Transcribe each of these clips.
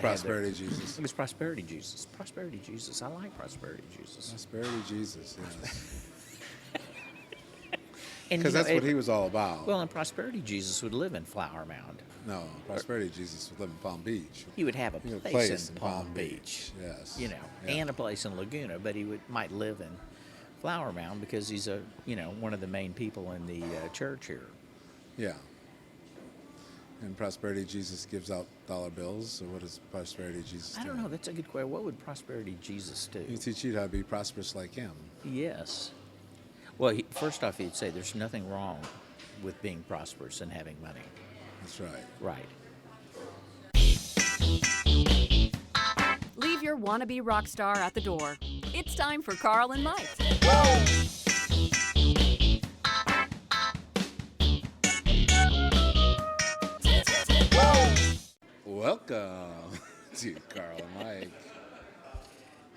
Prosperity Jesus. It was Prosperity Jesus. Prosperity Jesus. I like Prosperity Jesus. Prosperity Jesus, yes. And Because that's what he was all about. Well, and Prosperity Jesus would live in Flower Mound. No, Prosperity Jesus would live in Palm Beach. He would have a place in Palm Beach. Yes. You know, and a place in Laguna, but he might live in Flower Mound because he's one of the main people in the church here. Yeah. And Prosperity Jesus gives out dollar bills. So what does Prosperity Jesus do? I don't know. That's a good question. What would Prosperity Jesus do? He teach you how to be prosperous like him. Yes. Well, first off, he'd say there's nothing wrong with being prosperous and having money. That's right. Right. Leave your wannabe rock star at the door. It's time for Carl and Mike. Welcome to Carl and Mike.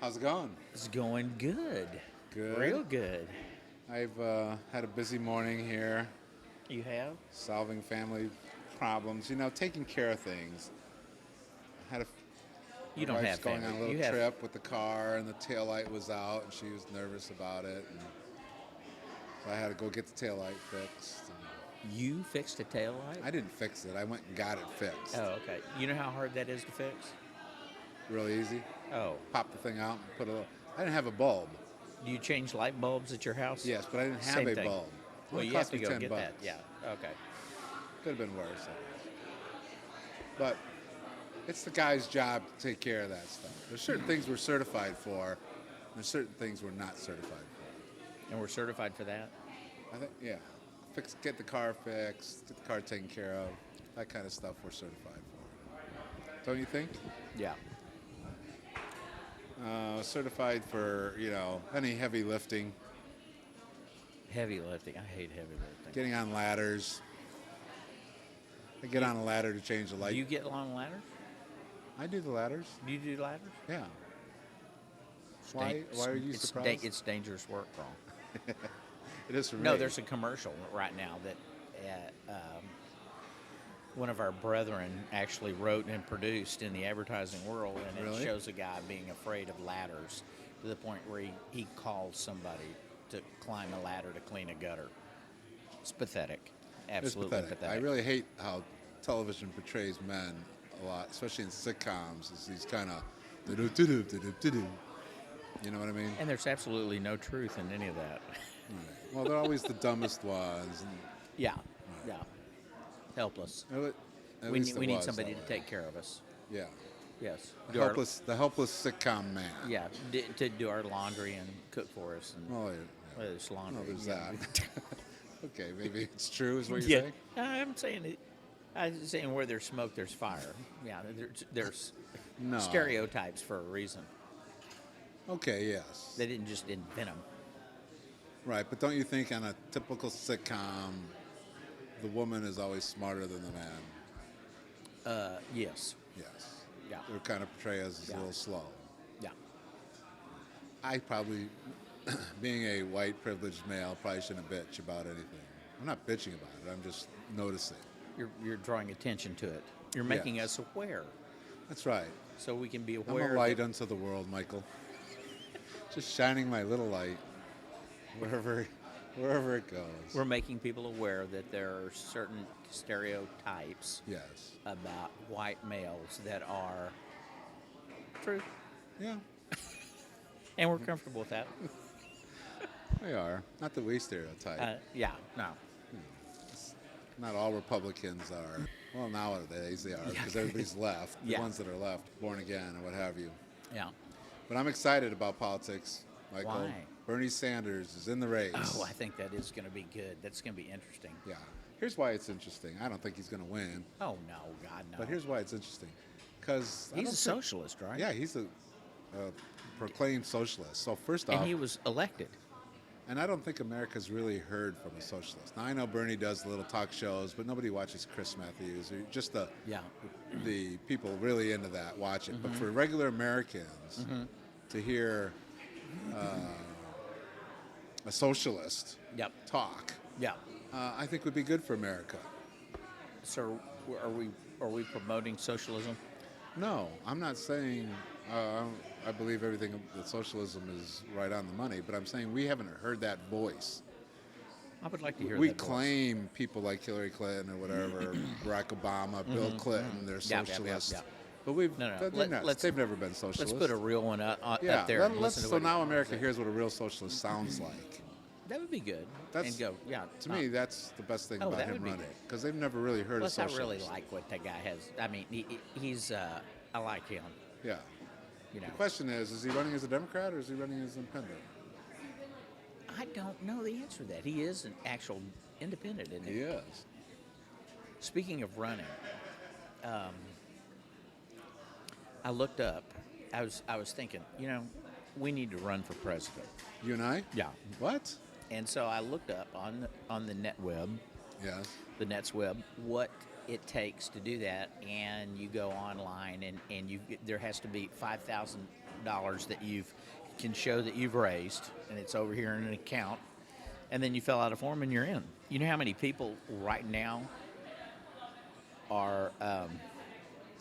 How's it going? It's going good. Good. Real good. I've had a busy morning here, You have? solving family problems, taking care of things. Had You my don't wife's have going family. on a little You have- trip with the car, and the taillight was out, and she was nervous about it. And so I had to go get the taillight fixed. And You fixed a tail light? I didn't fix it. I went and got it fixed. Oh, okay. You know how hard that is to fix? Really easy. Oh. Pop the thing out and put a little... I didn't have a bulb. Do you change light bulbs at your house? Yes, but I didn't have Same a thing. bulb. Well, It you cost have to me go $10. get that. Yeah. Okay. Could have been worse, I guess. But it's the guy's job to take care of that stuff. There's certain things we're certified for, and there's certain things we're not certified for. And we're certified for that? I think, yeah. Get the car fixed, get the car taken care of, that kind of stuff we're certified for. Don't you think? Yeah. Certified for, any heavy lifting, Heavy lifting. I hate heavy lifting. getting on ladders. I get on a ladder to change the light. Do you get long ladders? I do the ladders. Do you do ladders? Yeah. Why are you surprised? It's dangerous work, Paul. It is for me. No, there's a commercial right now that one of our brethren actually wrote and produced in the advertising world, and Really? it shows a guy being afraid of ladders to the point where he calls somebody to climb a ladder to clean a gutter. It's pathetic. Absolutely It's pathetic. I really hate how television portrays men a lot, especially in sitcoms. It's these kind of do-do-do-do-do-do-do. You know what I mean? And there's absolutely no truth in any of that. Right. Well, they're always the dumbest ones. Yeah, yeah. Helpless. At We least it need was somebody that to way. take care of us. Yeah. Yes. The helpless sitcom man. Yeah, to do our laundry and cook for us. And Oh, yeah. well, there's laundry. There's yeah. that. Okay, maybe it's true, is what you're saying? I'm saying it. I'm saying where there's smoke, there's fire. Yeah, there's No. stereotypes for a reason. Okay, yes. They didn't just invent them. Right, but don't you think on a typical sitcom, the woman is always smarter than the man? Yes. Yes. Yeah. They're kind of portrayed as a little slow. Yeah. I probably, being a white privileged male, probably shouldn't bitch about anything. I'm not bitching about it. I'm just noticing. You're drawing attention to it. You're making Yes. us aware, That's right. so we can be I'm aware. a light unto the world, Michael. Just shining my little light wherever it goes. We're making people aware that there are certain stereotypes Yes. about white males that are true, Yeah, and we're comfortable with that. they are. Not that we stereotype. Yeah, no. Not all Republicans are. Well, nowadays they are because everybody's left. The Yeah. ones that are left, born again or what have you. Yeah. But I'm excited about politics, Michael. Why? Bernie Sanders is in the race. Oh, I think that is going to be good. That's going to be interesting. Yeah. Here's why it's interesting. I don't think he's going to win. Oh, no, God, no. But here's why it's interesting. Because He's a socialist, right? Yeah, he's a proclaimed socialist. So first And off, he was elected. and I don't think America's really heard from a socialist. Now I know Bernie does little talk shows, but nobody watches Chris Matthews or just Yeah. the people really into that watch it. But for regular Americans to hear a socialist Yep. talk, Yeah. I think would be good for America. So are we promoting socialism? No, I'm not saying I believe everything that socialism is right on the money, but I'm saying we haven't heard that voice. I would like to hear We that voice. claim people like Hillary Clinton or whatever, Barack Obama, Bill Clinton, they're Yeah, yeah, yeah, socialists. yeah. But we've No, no. they've never been socialists. Let's put a real one up yeah, there. And listen to so what now America hears what a real socialist sounds like. that would be good. That's- and go, yeah. To me, that's the best thing Oh, about that him would be running, good. because they've never really heard Plus, of I socialism. really like what that guy has. I mean, he's. I like him. Yeah. You know. The question is he running as a Democrat or is he running as an independent? I don't know the answer to that. He is an actual independent, isn't he? He is. Speaking of running, I looked up. I was thinking, we need to run for president. You and I? Yeah. What? And so I looked up on the net web, Yes. the net's web, what it takes to do that, and you go online and there has to be $5,000 that can show that you've raised, and it's over here in an account, and then you fill out a form and you're in. You know how many people right now are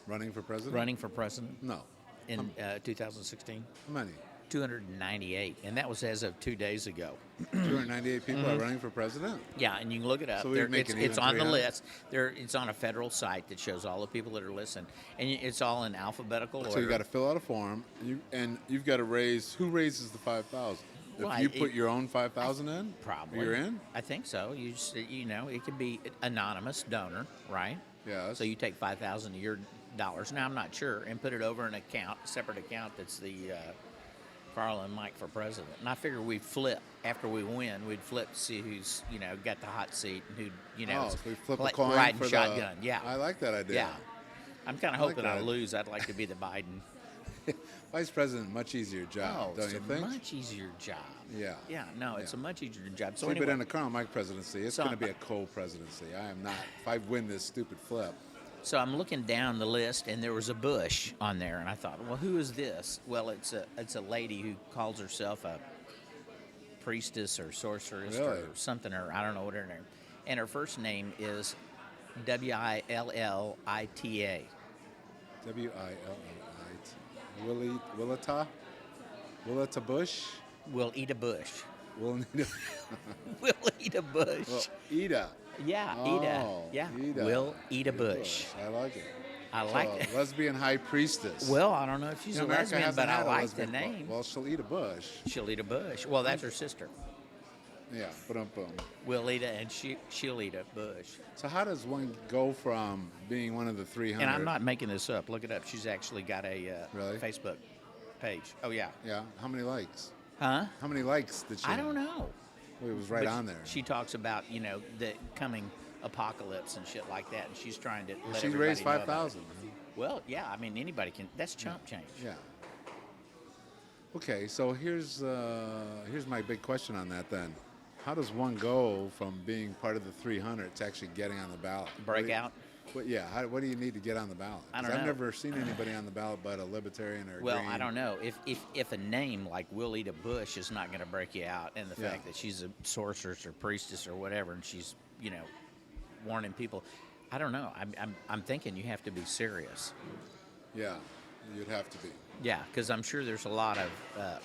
Running for president? running for president No. in 2016? How many? 298, and that was as of 2 days ago. 298 people Mm-hmm. are running for president? Yeah, and you can look it up. So we'd make it it's even on the 300? list. It's on a federal site that shows all the people that are listening, and it's all in alphabetical order. So you got to fill out a form, and you've got to raise. Who raises the 5,000? Well, If you put your own 5,000 in, Probably. you're in. I think so. You just, it could be anonymous donor, right? Yes. So you take 5,000 of your dollars. Now I'm not sure, and put it over an account, a separate account that's the Carl and Mike for president. And I figure we'd flip after we win. We'd flip to see who's got the hot seat and who Oh, so we flip a coin riding for the shotgun. Yeah. I like that idea. Yeah. I'm kind of I like hoping I that. lose. I'd like to be the Biden. Vice president, much easier job, don't it's you a think? much easier job. Yeah. Yeah, no, it's Yeah. a much easier job. So See, but anyway, in the Carl and Mike presidency, it's So- going to be a co-presidency. I am not. If I win this stupid flip, so I'm looking down the list, and there was a Bush on there, and I thought, well, who is this? Well, it's a lady who calls herself a priestess or sorceress Really? or something, or I don't know what her name. And her first name is Willita. Willie Willita Bush. We'll eat a bush. We'll We'll eat a bush. well, Ida. Yeah, Oh, Ida. Yeah, Ida. we'll eat a bush. I like it. I So, like it. lesbian high priestess. Well, I don't know if she's You know, a America lesbian, hasn't but I had a like the lesbian- name. Well, she'll eat a bush. She'll eat a bush. Well, that's her sister. Yeah, boom. We'll eat it, and she'll eat a bush. So how does one go from being one of the 300? And I'm not making this up. Look it up. She's actually got a Really? Facebook page. Oh, yeah. Yeah. How many likes? Huh? How many likes did she? I don't know. Well, it was right But on there. She talks about, the coming apocalypse and shit like that, and she's trying to let She everybody raised know about it. 5,000. Well, yeah. I mean, anybody can. That's chump change. Yeah. Okay, so here's my big question on that then. How does one go from being part of the 300 to actually getting on the ballot? Breakout. What do you need to get on the ballot? I 'Cause don't I've know. never seen anybody on the ballot but a libertarian or a Well, green. I don't know. If a name like Willita Bush is not going to break you out, and the Yeah. fact that she's a sorceress or priestess or whatever, and she's warning people, I don't know. I'm thinking you have to be serious. Yeah, you'd have to be. Yeah, because I'm sure there's a lot of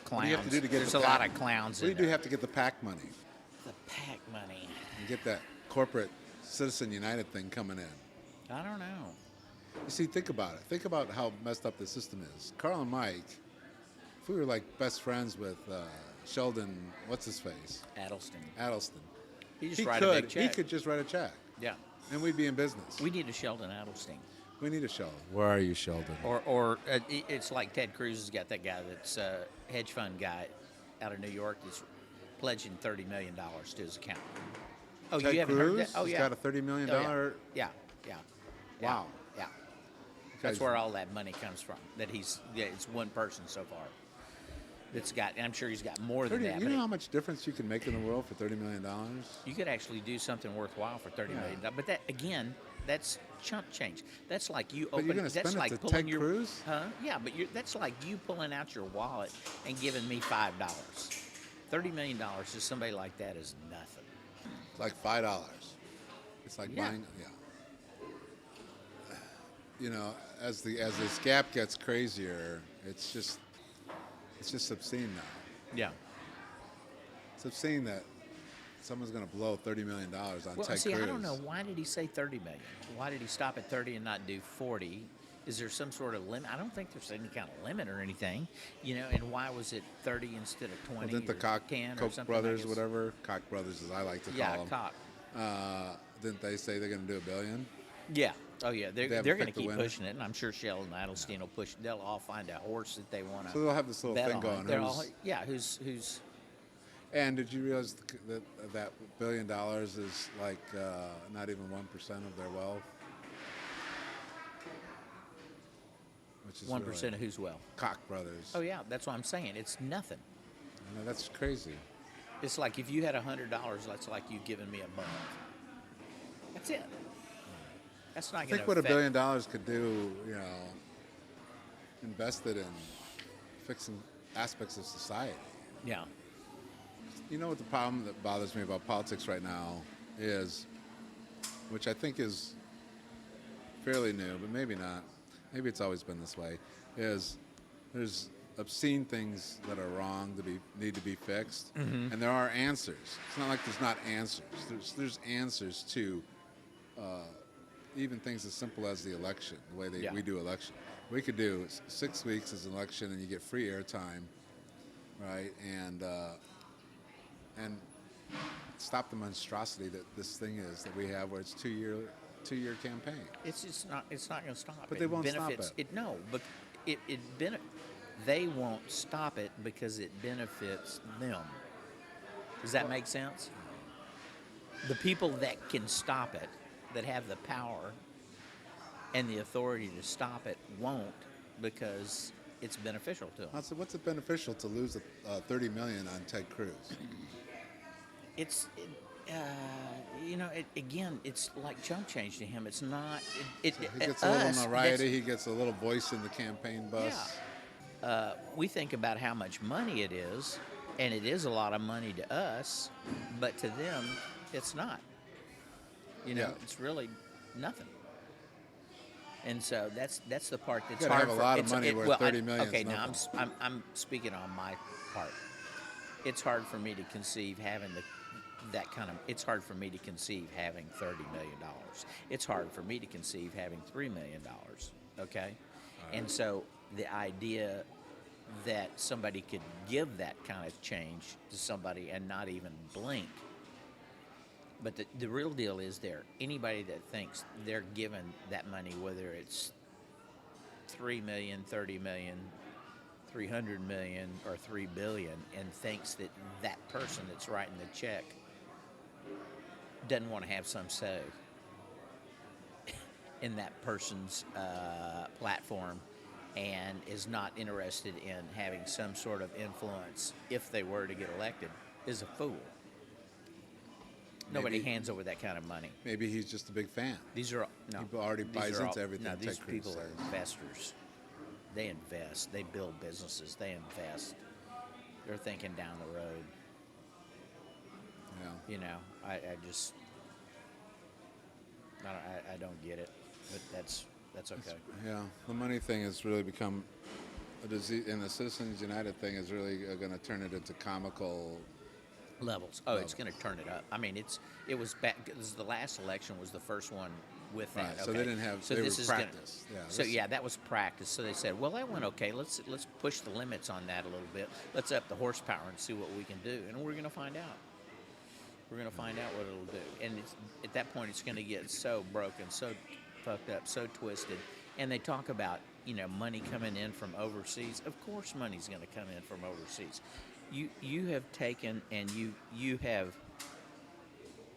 clowns. What do you have to do to get there's the a lot PAC? of clowns What do in you there. have to get the PAC money The PAC money. and get that corporate Citizen United thing coming in? I don't know. You see, think about it. Think about how messed up the system is. Carl and Mike, if we were like best friends with Sheldon, what's his face? Addleston. He just write a big He check. could just write a check, Yeah. and we'd be in business. We need a Sheldon Adelstein. We need a Sheldon. Where are you, Sheldon? Or it's like Ted Cruz has got that guy that's a hedge fund guy out of New York that's pledging $30 million to his account. Oh, Ted you haven't Cruz heard that? Oh, has yeah. got a $30 million. Oh, yeah. Yeah. Wow. Yeah. Guy's- That's where all that money comes from. It's one person so far that's got, and I'm sure he's got more than 30, that. you but know how much difference you can make in the world for $30 million? you could actually do something worthwhile for $30 million. But that, again, that's chump change. That's like you But open. you're gonna that's spend it like to pulling Ted your. Cruz? Huh? Yeah, but that's like you pulling out your wallet and giving me $5. $30 million to somebody like that is nothing. It's like $5. It's like Yeah. buying, yeah. You know, as this gap gets crazier, it's just obscene now. Yeah. It's obscene that someone's going to blow $30 million on Well, Ted see, Cruz. I don't know. Why did he say 30 million? Why did he stop at 30 and not do 40? Is there some sort of limit? I don't think there's any kind of limit or anything, And why was it 30 instead of 20 Well, didn't the or 10 or Koch something? brothers, whatever, Koch brothers as I like to call Yeah, them, Koch. didn't they say they're going to do $1 billion? Yeah. Oh, yeah. They're haven't going to picked the keep winner? pushing it, and I'm sure Shell and Adelstein will push it. They'll all find a horse that they want to. So they'll have this little bet thing on. going. They're all, yeah. Who's And did you realize that $1 billion is like not even 1% of their wealth? Which is 1% really of whose wealth? Koch brothers. Oh, yeah. That's what I'm saying. It's nothing. I know, that's crazy. It's like if you had $100, that's like you giving me a bond. That's it. That's not I going to think what $1 billion could do, invested in fixing aspects of society. Yeah. You know what the problem that bothers me about politics right now is, which I think is fairly new, but maybe not. Maybe it's always been this way. Is there's obscene things that are wrong need to be fixed, and there are answers. It's not like there's not answers. There's answers to even things as simple as the election, the way we do election. We could do 6 weeks as an election, and you get free airtime, right? And stop the monstrosity that this thing is that we have, where it's two-year campaign. It's just not. It's not going to stop. But they won't stop it. No, but they won't stop it because it benefits them. Does that make sense? The people that can stop it, that have the power and the authority to stop it, won't, because it's beneficial to them. So what's it beneficial to lose $30 million on Ted Cruz? Again, it's like chump change to him. It's not. He gets a little notoriety. He gets a little voice in the campaign bus. Yeah. We think about how much money it is, and it is a lot of money to us, but to them, it's not. It's really nothing. And so that's the part that's You gotta hard. have a lot of money where $30 million. Okay, now I'm speaking on my part. It's hard for me to conceive having that kind of. It's hard for me to conceive having $30 million. It's hard for me to conceive having $3 million. Okay, right. And so the idea that somebody could give that kind of change to somebody and not even blink. But the real deal is anybody that thinks they're given that money, whether it's $3 million, $30 million, $300 million, or $3 billion, and thinks that person that's writing the check doesn't want to have some say in that person's platform and is not interested in having some sort of influence if they were to get elected, is a fool. Nobody hands over that kind of money. Maybe he's just a big fan. These are no. He already buys into everything. No, these Ted Cruz people says. are investors. They invest. They build businesses. They invest. They're thinking down the road. Yeah. I just I don't get it, but that's okay. Yeah, the money thing has really become a disease, and the Citizens United thing is really going to turn it into comical levels. Oh, it's going to turn it up. I mean, it was back. The last election was the first one with that. Right, okay. so they didn't have. So they this were is practice. that was practice. So they said, well, that went okay. Let's push the limits on that a little bit. Let's up the horsepower and see what we can do, and we're going to find out. We're going to find out what it'll do, and at that point, it's going to get so broken, so fucked up, so twisted. And they talk about money coming in from overseas. Of course, money's going to come in from overseas. You have taken and you have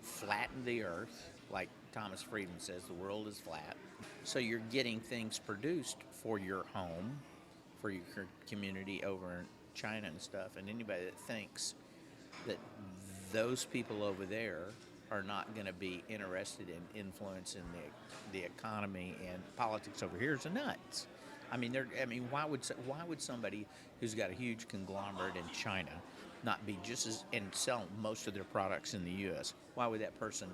flattened the earth, like Thomas Friedman says, the world is flat. So you're getting things produced for your home, for your community over in China and stuff. And anybody that thinks that those people over there are not going to be interested in influencing the economy and politics over here is nuts. I mean, why would somebody who's got a huge conglomerate in China not be just as and sell most of their products in the U.S.? Why would that person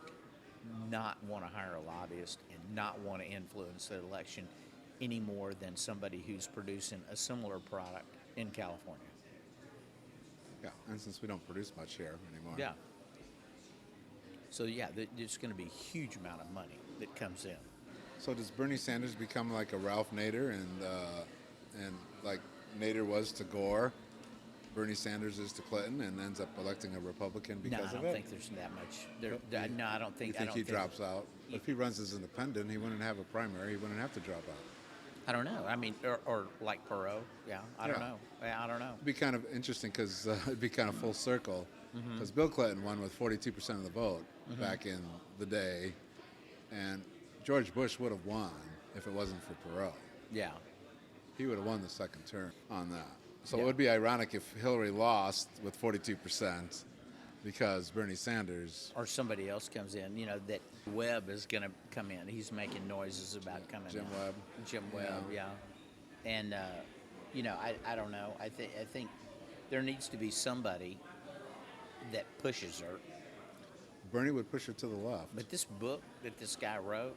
not want to hire a lobbyist and not want to influence the election any more than somebody who's producing a similar product in California. Yeah, and since we don't produce much here anymore. Yeah. So yeah, there's going to be a huge amount of money that comes in. So does Bernie Sanders become like a Ralph Nader, and like Nader was to Gore, Bernie Sanders is to Clinton, and ends up electing a Republican because No, I of don't it? think there's that much. No, I don't think. You think I don't he drops out? If he runs as independent, he wouldn't have a primary. He wouldn't have to drop out. I don't know. I mean, or like Perot. Yeah, I don't Yeah. know. Yeah, I don't know. It'd be kind of interesting because it'd be kind of full circle. Mm-hmm. Because Bill Clinton won with 42% of the vote back in the day, and George Bush would have won if it wasn't for Perot. Yeah. He would have won the second term on that. So Yeah. it would be ironic if Hillary lost with 42% because Bernie Sanders, Or somebody else comes in. You know that Webb is going to come in. He's making noises about coming Jim in. Webb. Jim Webb, yeah. And you know, I don't know. I think there needs to be somebody that pushes her. Bernie would push her to the left. But this book that this guy wrote,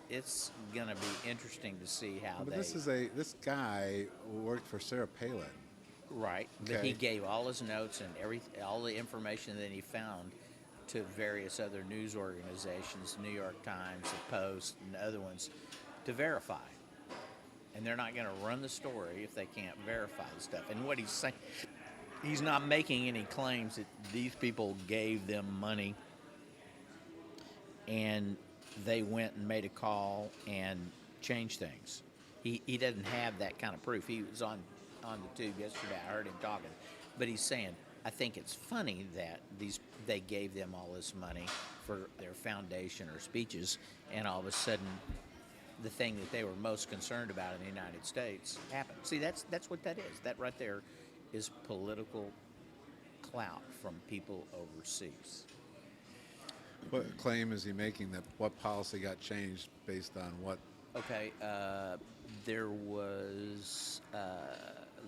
it's gonna be interesting to see how But they. this guy worked for Sarah Palin. Right, but Okay. he gave all his notes and all the information that he found to various other news organizations, New York Times, the Post, and other ones, to verify. And they're not going to run the story if they can't verify the stuff. And what he's saying, he's not making any claims that these people gave them money and they went and made a call and changed things. He doesn't have that kind of proof. He was on the tube yesterday. I heard him talking. But he's saying, I think it's funny that they gave them all this money for their foundation or speeches, and all of a sudden the thing that they were most concerned about in the United States happened. See, that's what that is. That right there is political clout from people overseas. What claim is he making that what policy got changed based on what? Okay, there was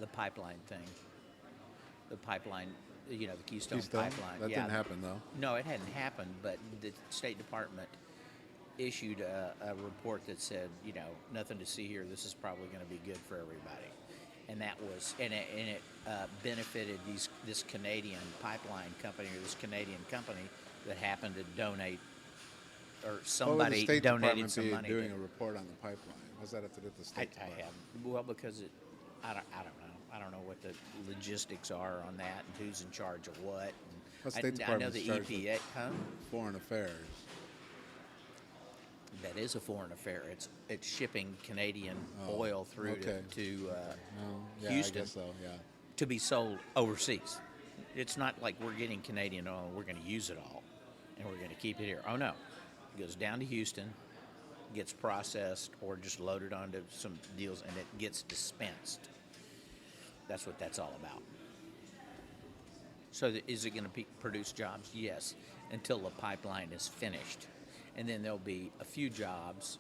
the pipeline thing. The pipeline, you know, the Keystone Pipeline. That didn't happen though. No, it hadn't happened, but the State Department issued a report that said, you know, nothing to see here. This is probably going to be good for everybody. And that was, and it benefited this Canadian pipeline company or this Canadian company that happened to donate, or somebody What would the State donated Department some be money. doing a report on the pipeline? What's that have to do with the State I Department? have, well, because I don't know. I don't know what the logistics are on that and who's in charge of what. What And State I know Department's the charged EPA, huh? Foreign Affairs. That is a foreign affair. It's shipping Canadian oil through okay. to Yeah, Houston I guess so. Yeah. to be sold overseas. It's not like we're getting Canadian oil and we're going to use it all and we're going to keep it here. Oh no, it goes down to Houston, gets processed or just loaded onto some deals, and it gets dispensed. That's what that's all about. So is it going to produce jobs? Yes, until the pipeline is finished. And then there'll be a few jobs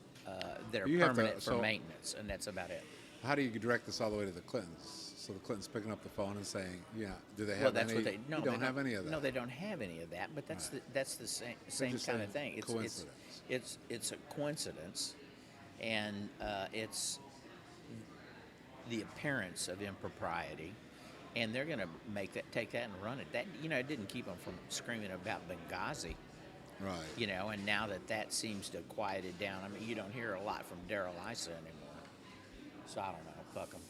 that are You have to- permanent for so- maintenance, and that's about it. How do you direct this all the way to the Clintons? So the Clintons picking up the phone and saying, "Yeah, do they have Well, that's any?" what they. No, you don't have any of that. No, they don't have any of that. But that's Right. that's the same just kind of saying thing. coincidence. It's a coincidence, and it's the appearance of impropriety, and they're going to take that and run it. That, you know, it didn't keep them from screaming about Benghazi. Right. You know, and now that seems to have quieted down. I mean, you don't hear a lot from Darrell Issa anymore. So I don't know. Fuck them.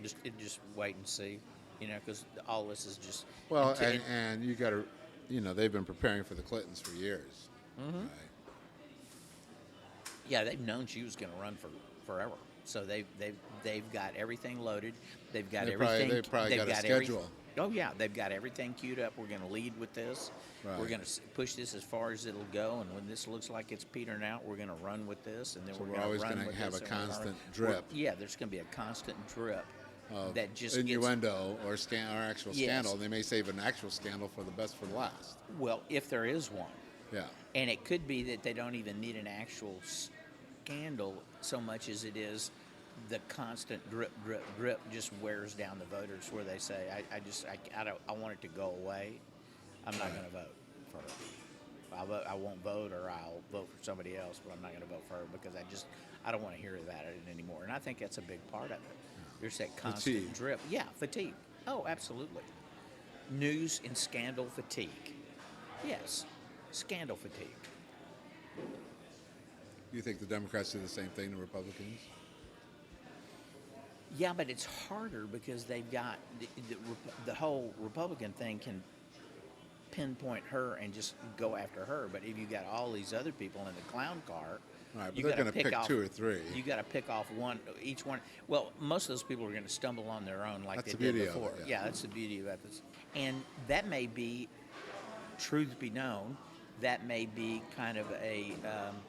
Just wait and see. You know, because all this is just. Well, and you got to, you know, they've been preparing for the Clintons for years. Mm-hmm. Right. Yeah, they've known she was going to run for forever. So they've got everything loaded. They've got everything. They've probably got a schedule. Oh yeah, they've got everything queued up. We're going to lead with this. Right. We're going to push this as far as it'll go, and when this looks like it's petering out, we're going to run with this, and then So we're we're going always to run gonna with have this, a and we're gonna- constant we're- drip. Yeah, there's going to be a constant drip Of that just innuendo or actual Yes. scandal. They may save an actual scandal for the best for last. Well, if there is one. Yeah. And it could be that they don't even need an actual scandal so much as it is the constant drip, drip, drip just wears down the voters where they say, I want it to go away. I'm not going to vote for her. I won't vote, or I'll vote for somebody else, but I'm not going to vote for her because I don't want to hear about it anymore. And I think that's a big part of it. There's that constant Fatigue. drip. Yeah, fatigue. Oh, absolutely. News and scandal fatigue. Yes, scandal fatigue. You think the Democrats do the same thing to Republicans? Yeah, but it's harder because they've got the whole Republican thing can pinpoint her and just go after her. But if you got all these other people in the clown car, Right, but you they're gotta going to pick off 2 or 3. You got to pick off each one. Well, most of those people are going to stumble on their own, like That's they the beauty did of before. it, Yeah, that's the beauty about this. And that may be, truth be known, that may be kind of a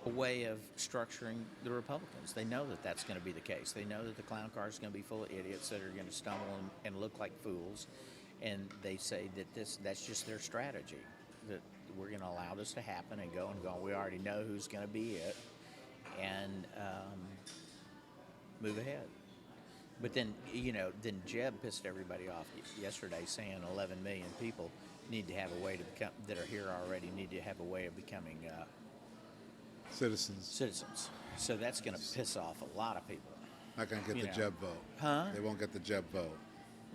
way of structuring the Republicans. They know that that's going to be the case. They know that the clown car is going to be full of idiots that are going to stumble and look like fools. And they say that that's just their strategy, that we're going to allow this to happen and go. We already know who's going to be it, and move ahead. But then, then Jeb pissed everybody off yesterday, saying 11 million people need to have a way to become, that are here already, need to have a way of becoming citizens. So that's going to piss off a lot of people. Not going to get the Jeb vote. Huh? They won't get the Jeb vote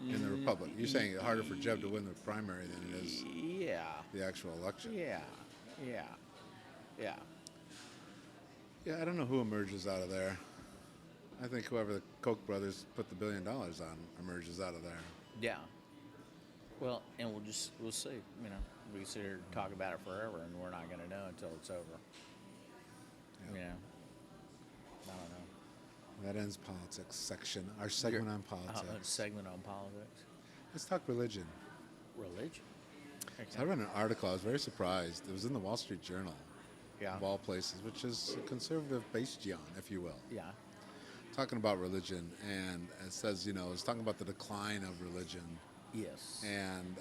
in the Republic. You're saying it's harder for Jeb to win the primary than it is Yeah. the actual election. Yeah. Yeah, I don't know who emerges out of there. I think whoever the Koch brothers put the $1 billion on emerges out of there. Yeah. Well, and we'll see. We can sit here and talk about it forever, and we're not going to know until it's over. Yeah. I don't know. That ends politics section. Our segment on politics. Segment on politics. Let's talk religion. Religion. So I read an article. I was very surprised. It was in the Wall Street Journal, Yeah. of all places, which is a conservative bastion, if you will. Yeah. Talking about religion, and it says, it's talking about the decline of religion, Yes. and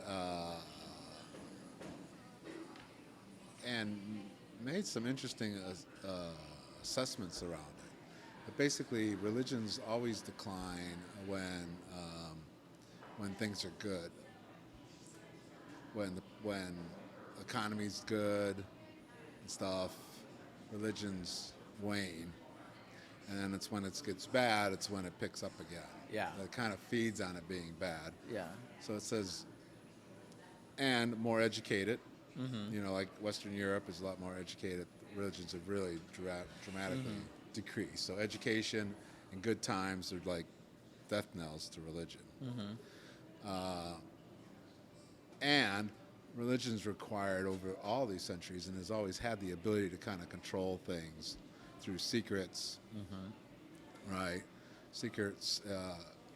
made some interesting assessments around it. But basically, religions always decline when things are good, when the economy's good and stuff. Religions wane. And then it's when it gets bad, it's when it picks up again. Yeah. It kind of feeds on it being bad. Yeah. So it says, and more educated. Like Western Europe is a lot more educated. Religions have really dramatically decreased. So education and good times are like death knells to religion. And religion's required over all these centuries and has always had the ability to kind of control things through secrets, right? Secrets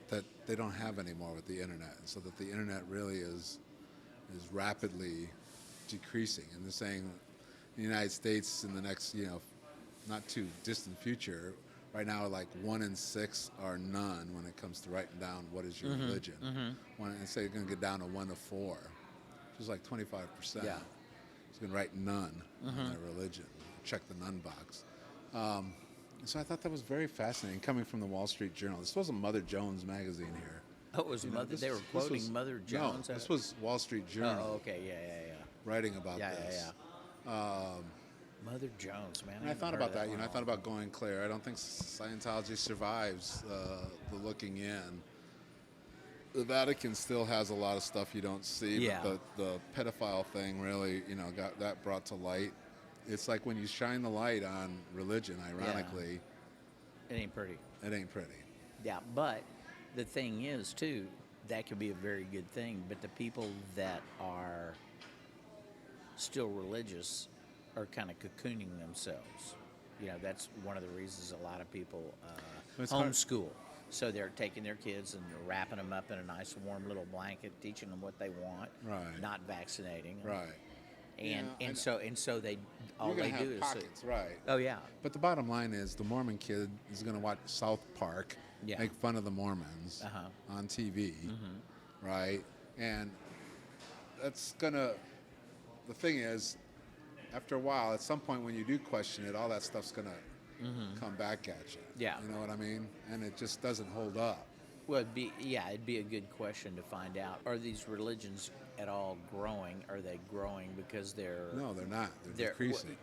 that they don't have anymore with the internet, so that the internet really is rapidly decreasing. And they're saying in the United States in the next, not too distant future, right now, like 1 in 6 are none when it comes to writing down what is your religion. And say you're going to get down to 1 to 4, which is like 25%. Yeah. It's going to write none on their religion. Check the none box. So I thought that was very fascinating, coming from the Wall Street Journal. This wasn't Mother Jones magazine here. Oh, it was Mother. They were quoting Mother Jones. No, this was Wall Street Journal. Oh, okay. Yeah. Writing about this. Mother Jones, man. And I thought about that. I thought about going clear. I don't think Scientology survives the looking in. The Vatican still has a lot of stuff you don't see. Yeah. But the pedophile thing really, got that brought to light. It's like when you shine the light on religion, ironically, It ain't pretty. it ain't pretty. Yeah, but the thing is, too, that could be a very good thing. But the people that are still religious are kind of cocooning themselves. That's one of the reasons a lot of people It's hard- homeschool. So they're taking their kids and they're wrapping them up in a nice warm little blanket, teaching them what they want, Right. not vaccinating them. Right. And Yeah, and so they all You're they gonna do have is pockets, right? oh yeah. But the bottom line is, the Mormon kid is going to watch South Park, Yeah. make fun of the Mormons on TV, right? And that's gonna. The thing is, after a while, at some point when you do question it, all that stuff's gonna come back at you. Yeah. You know what I mean? And it just doesn't hold up. Well, it'd be a good question to find out. Are these religions at all growing? Are they growing because they're No, they're not. They're decreasing.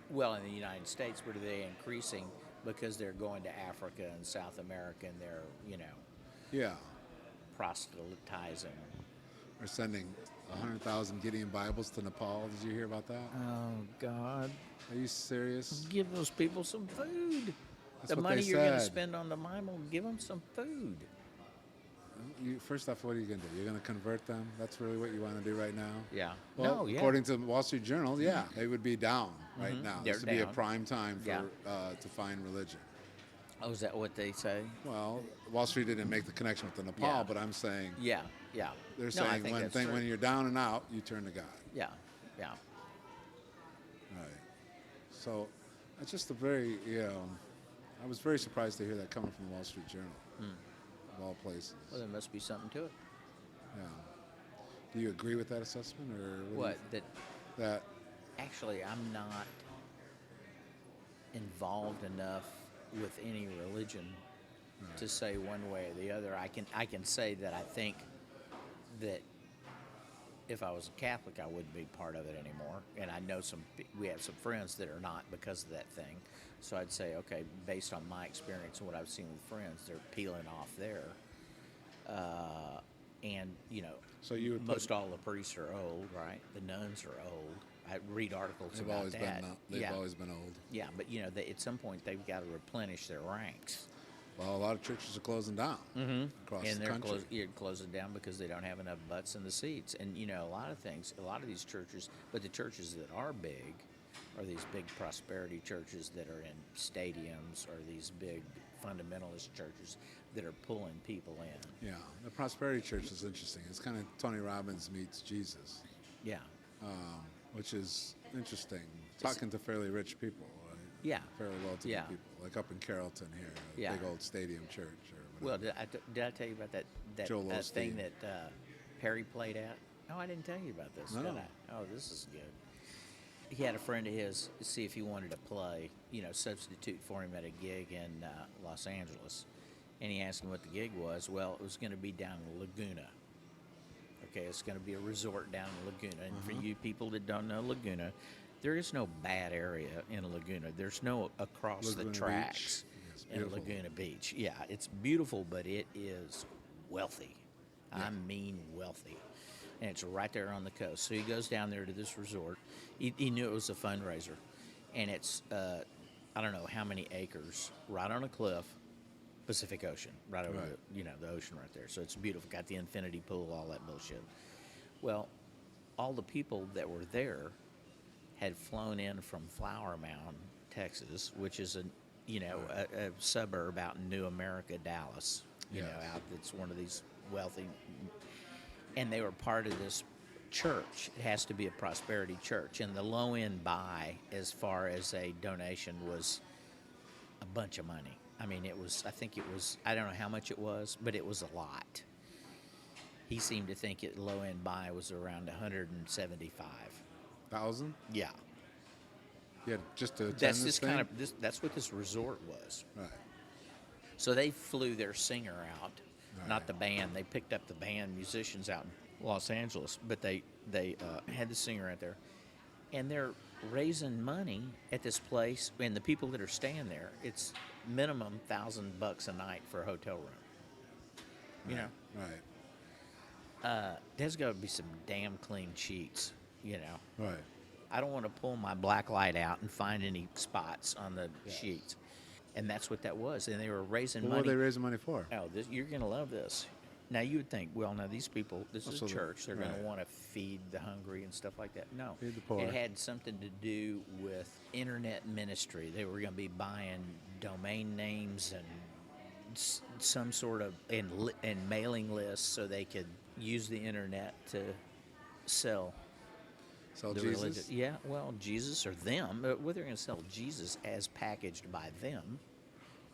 Well, in the United States, were they increasing because they're going to Africa and South America and they're, Yeah. proselytizing. We're sending 100,000 Gideon Bibles to Nepal. Did you hear about that? Oh, God. Are you serious? Give those people some food. That's The what money they you're going to said. spend on the Bible, give them some food. First off, what are you going to do? You're going to convert them? That's really what you want to do right now? Yeah. Well, No, yeah. according to the Wall Street Journal, yeah, they would be down right now. They're This would be a down. prime time for Yeah. to find religion. Oh, is that what they say? Well, Wall Street didn't make the connection with the Nepal, Yeah. but I'm saying Yeah, yeah. they're No, I saying think that's true. when you're down and out, you turn to God. Yeah, yeah. Right. So it's just a very, I was very surprised to hear that coming from the Wall Street Journal, of all places. Well, there must be something to it. Yeah. Do you agree with that assessment, or What? That that? actually I'm not involved enough with any religion to say one way or the other. I can say that I think that if I was a Catholic, I wouldn't be part of it anymore. And I know we have some friends that are not because of that thing. So I'd say, okay, based on my experience and what I've seen with friends, they're peeling off there. And So you would most all the priests are old, right? The nuns are old. I read articles they've about always that. been always been old. Yeah, but at some point they've got to replenish their ranks. Well, a lot of churches are closing down across And the they're country. closing down because they don't have enough butts in the seats. And a lot of these churches, but the churches that are big are these big prosperity churches that are in stadiums, or these big fundamentalist churches that are pulling people in. Yeah, the prosperity church is interesting. It's kind of Tony Robbins meets Jesus, Yeah, which is interesting. Talking to fairly rich people, right? yeah. Fairly well-to-do Yeah. people, like up in Carrollton here, a Yeah. big old stadium church. Or Well, whatever. did I tell you about that Joel thing Osteen. that Harry played at? No, I didn't tell you about this, No. did I? Oh, this is good. He had a friend of his see if he wanted to play, substitute for him at a gig in Los Angeles. And he asked him what the gig was. Well, it was going to be down in Laguna. Okay, it's going to be a resort down in Laguna. And for you people that don't know Laguna, there is no bad area in Laguna. There's no across Laguna the Beach. tracks It's in beautiful. Laguna Beach. Yeah, it's beautiful, but it is wealthy. I mean wealthy. And it's right there on the coast. So he goes down there to this resort. He knew it was a fundraiser. And it's, I don't know how many acres, right on a cliff, Pacific Ocean, right over the ocean right there. So it's beautiful. Got the infinity pool, all that bullshit. Well, all the people that were there had flown in from Flower Mound, Texas, which is a suburb out in New America, Dallas. Yes. Out that's one of these wealthy, and they were part of this church. It has to be a prosperity church, and the low end buy, as far as a donation, was a bunch of money. I mean, I don't know how much it was, but it was a lot. He seemed to think low end buy was around 175. 1,000? Yeah. Yeah, just to attend That's this this kind thing? of that's what this resort was. Right. So they flew their singer out, Right. not the band. They picked up the band musicians out in Los Angeles, but they had the singer out there, and they're raising money at this place. And the people that are staying there, it's minimum $1,000 a night for a hotel room. Right. There's got to be some damn clean sheets. Right. I don't want to pull my black light out and find any spots on the sheets. And that's what that was. And they were raising Well, money. what are they raising money for? Oh, you're going to love this. Now, you would think, well, now these people, this is so a the- church. They're going right. to want to feed the hungry and stuff like that. No. Feed the poor. It had something to do with internet ministry. They were going to be buying domain names and some sort of, and mailing lists so they could use the internet to sell Sell the Jesus? religion. Yeah, well, Jesus or them. Well, they're going to sell Jesus as packaged by them.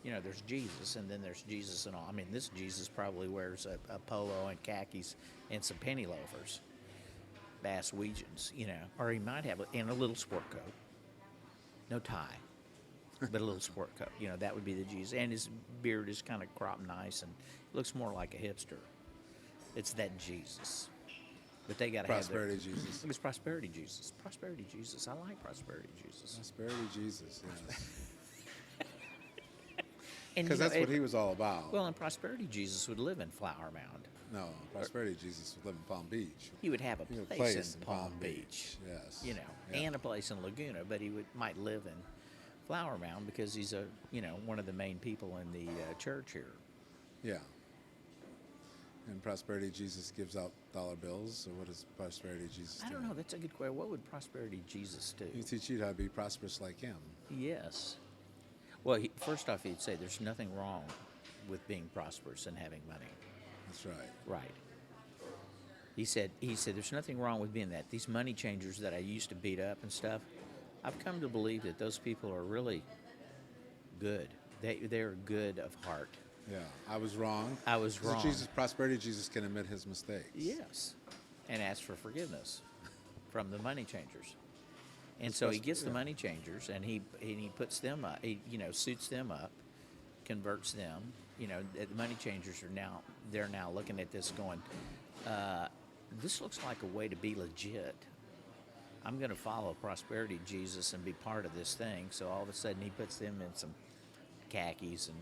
There's Jesus, and then there's Jesus and all. I mean, this Jesus probably wears a polo and khakis and some penny loafers, Bass Weegians, or he might have a little sport coat, no tie, but a little sport coat. That would be the Jesus, and his beard is kind of cropped nice and looks more like a hipster. It's that Jesus. But they got to have Prosperity Jesus. It was prosperity Jesus. Prosperity Jesus. I like prosperity Jesus. Prosperity Jesus, yes. And Because that's what he was all about. Well, and prosperity Jesus would live in Flower Mound. No, Prosperity Jesus would live in Palm Beach. He would have a He would place in Palm Beach. Yes. You know, Yeah. and a place in Laguna, but he might live in Flower Mound because he's one of the main people in the church here. Yeah. And Prosperity Jesus gives out dollar bills. So what does Prosperity Jesus do? I don't know. That's a good question. What would prosperity Jesus do? He teach you how to be prosperous like him. Yes. Well, first off, he'd say there's nothing wrong with being prosperous and having money. That's right. Right. He said there's nothing wrong with being that. These money changers that I used to beat up and stuff, I've come to believe that those people are really good. They're good of heart. Yeah. I was wrong. I was So wrong. Prosperity Jesus can admit his mistakes. Yes. And ask for forgiveness from the money changers. And so he gets the money changers and he puts them up, suits them up, converts them. The money changers they're now looking at this going, this looks like a way to be legit. I'm going to follow Prosperity Jesus and be part of this thing. So all of a sudden he puts them in some khakis and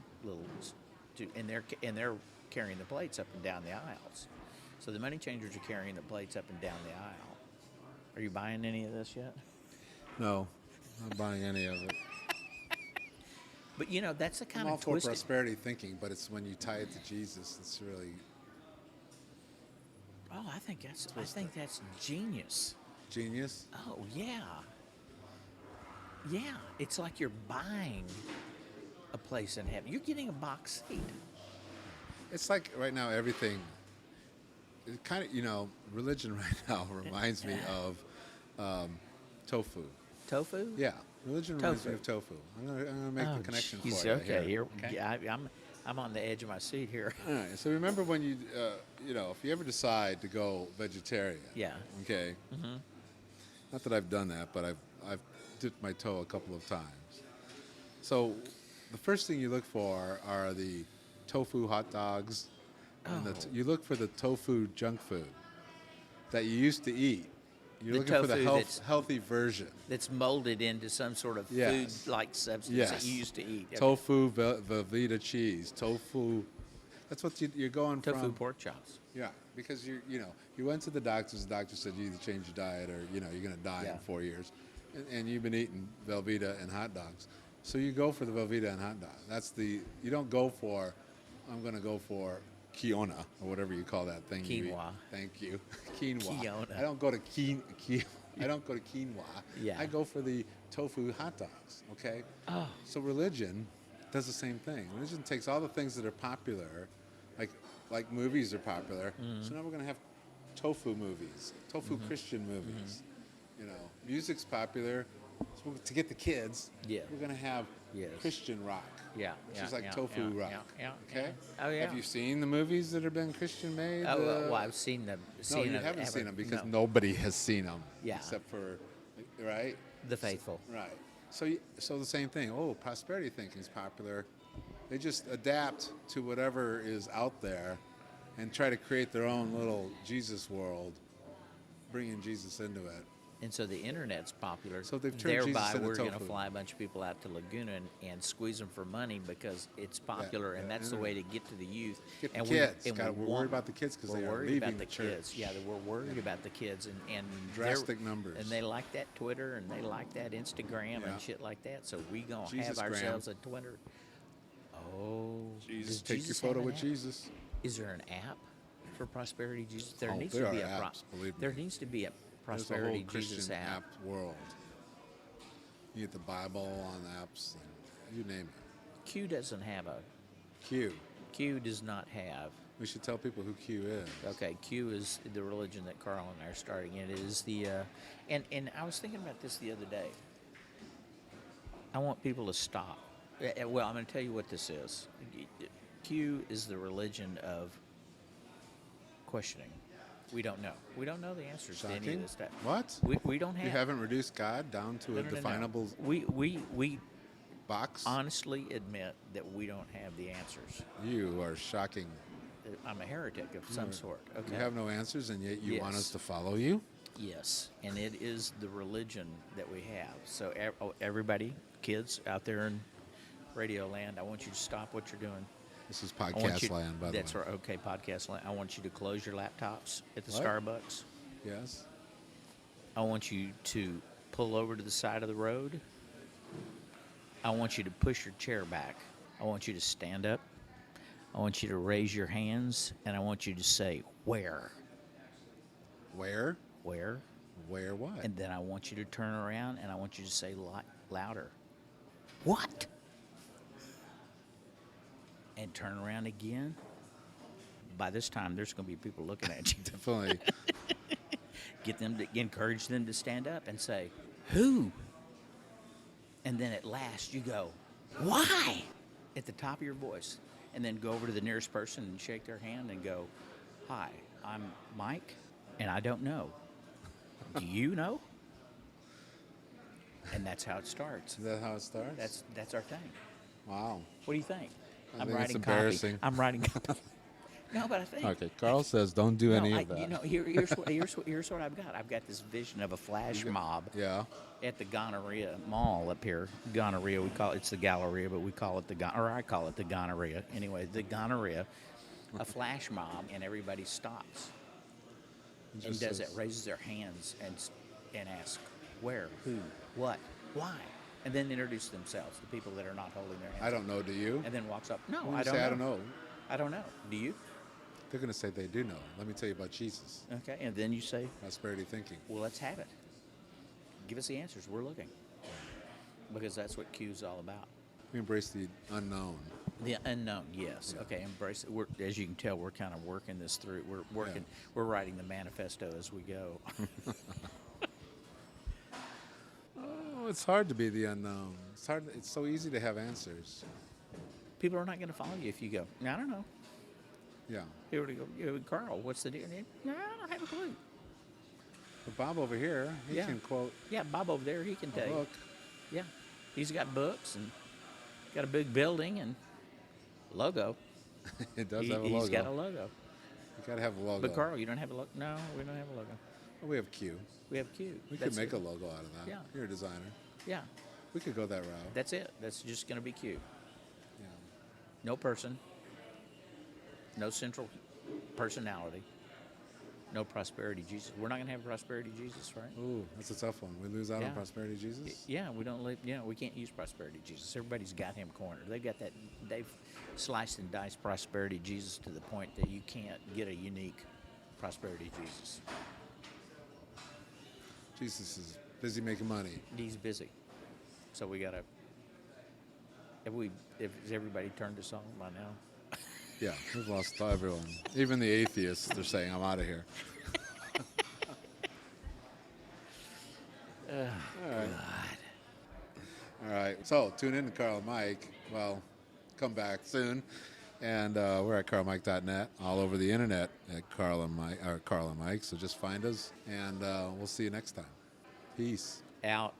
and they're carrying the plates up and down the aisles. So the money changers are carrying the plates up and down the aisle. Are you buying any of this yet? No, I'm not buying any of it. But that's the kind I'm all of for twisted. prosperity thinking, but it's when you tie it to Jesus, it's really Oh, I think that's genius. genius. Oh yeah, yeah. It's like you're buying a place in heaven. You're getting a box seat. It's like right now everything. It kind of religion right now reminds me of tofu. Tofu. Yeah, religion reminds me Tofu. of tofu. I'm gonna make the connection geez, for you. okay, here. yeah, I'm on the edge of my seat here. All right. So remember when you if you ever decide to go vegetarian. Yeah. Okay. Mm-hmm. Not that I've done that, but I've dipped my toe a couple of times. So the first thing you look for are the tofu hot dogs. And you look for the tofu junk food that you used to eat. You're The looking for the tofu healthy version. That's molded into some sort of Yes. food-like substance Yes. that you used to eat. Tofu Velveeta cheese. Tofu. That's what you're going Tofu from. pork chops. Yeah, because you went to the doctors. The doctor said you either change your diet or you're going to die Yeah. in 4 years, and you've been eating Velveeta and hot dogs. So you go for the Velveeta and hot dog. You don't go for. I'm going to go for Kiona or whatever you call that thing. You eat. Quinoa. Thank you. Quinoa. Kiona. I don't go to I don't go to quinoa. Yeah. I go for the tofu hot dogs. Okay. Oh. So religion does the same thing. Religion takes all the things that are popular, like movies are popular. Mm-hmm. So now we're going to have tofu movies, tofu Christian movies. Music's popular. So to get the kids, Yeah. we're going to have Yes. Christian rock. Yeah, Which yeah, is like yeah, tofu yeah, rock. yeah, Okay. yeah. Oh, yeah. Have you seen the movies that have been Christian made? Well, I've seen them. No, you haven't seen them because no. nobody has seen them. Yeah. Except for, right? The faithful. Right. So the same thing. Oh, prosperity thinking is popular. They just adapt to whatever is out there, and try to create their own little Jesus world, bringing Jesus into it. And so the internet's popular. So they've turned Jesus Thereby, into we're going to tofu. fly a bunch of people out to Laguna and squeeze them for money because it's popular, and yeah, that's the way to get to the youth. Get the and kids. And We're worried about the kids because we're they are worried leaving about the kids. church. Yeah, we're worried about the kids and Drastic they're- numbers. And they like that Twitter and they like that Instagram Yeah. and shit like that. So we gonna have Jesus-gram. ourselves a Twitter. Oh, Jesus, does take Jesus your photo have an with app? Jesus. Is there an app for Prosperity Jesus? There Oh, needs there to be are a apps, believe me. There needs to be a There's a Prosperity whole Christian Jesus app. world. You get the Bible on apps, and you name it. Q doesn't have a. Q. Q does not have. We should tell people who Q is. Okay, Q is the religion that Carl and I are starting. It is the, and I was thinking about this the other day. I want people to stop. Well, I'm going to tell you what this is. Q is the religion of questioning. We don't know. We don't know the answers to any of Shocking. this stuff. What? We don't have. You haven't reduced God down to No, a no, no, no. definable We box? honestly admit that we don't have the answers. You are shocking. I'm a heretic of some sort. Okay. You have no answers, and yet you want Yes. us to follow you? Yes, and it is the religion that we have. So everybody, kids out there in Radio Land, I want you to stop what you're doing. This is I want podcast you, land, by the way. that's right. Okay, podcast land. I want you to close your laptops at the What? Starbucks. Yes. I want you to pull over to the side of the road. I want you to push your chair back. I want you to stand up. I want you to raise your hands, and I want you to say, where? Where? Where? Where what? And then I want you to turn around, and I want you to say louder. What? And turn around again. By this time, there's going to be people looking at you. Definitely. Get them to encourage them to stand up and say, who? And then at last you go, why? At the top of your voice. And then go over to the nearest person and shake their hand and go, hi, I'm Mike, and I don't know. Do you know? And that's how it starts. Is that how it starts? That's our thing. Wow. What do you think? I think it's embarrassing. I'm writing copy. No, but I think. Okay, Carl says don't do any of that. You know, here's what I've got. I've got this vision of a flash mob Yeah. at the Gonorrhea Mall up here. Gonorrhea, it's the Galleria, but we call it I call it the Gonorrhea. Anyway, the Gonorrhea, a flash mob, and everybody stops. And Just does it, says- raises their hands and asks, where, who, what, why? And then introduce themselves, the people that are not holding their hands. I don't know. Do you? And then walks up. No, When you I don't say, know. I don't know. I don't know. Do you? They're going to say they do know. Let me tell you about Jesus. Okay, and then you say, Prosperity thinking. well, let's have it. Give us the answers. We're looking. Because that's what Q's all about. We embrace the unknown. The unknown, yes. Yeah. Okay, embrace it. As you can tell, we're kind of working this through. We're working. Yeah. We're writing the manifesto as we go. Oh, it's hard to be the unknown. It's hard. It's so easy to have answers. People are not going to follow you if you go, I don't know. Yeah. Here we go. Carl, what's the deal? No, I don't have a clue. But Bob over here, he Yeah. can quote Yeah, Bob over there, he can a tell you. book. Yeah, he's got books and got a big building and logo. It does have a logo. He's got a logo. You got to have a logo. But Carl, you don't have a logo? No, we don't have a logo. Oh, we have Q. We have Q. We That's could make it. a logo out of that. Yeah. You're a designer. Yeah, We could go that route. that's it. That's just going to be Q. Yeah. No person. No central personality. No prosperity Jesus. We're not going to have prosperity Jesus, right? Ooh, that's a tough one. We lose out Yeah. on prosperity Jesus. Yeah, we don't live. Yeah, we can't use prosperity Jesus. Everybody's got him cornered. They've got that. They've sliced and diced prosperity Jesus to the point that you can't get a unique prosperity Jesus. Jesus is busy making money. He's busy, so we gotta. Has everybody turned us on by now? Yeah, we've lost everyone. Even the atheists, they're saying, I'm out of here. All right. All right. So tune in to Carl and Mike. Well, come back soon. And we're at carlmike.net, all over the internet at Carl and Mike. So just find us, and we'll see you next time. Peace. Out.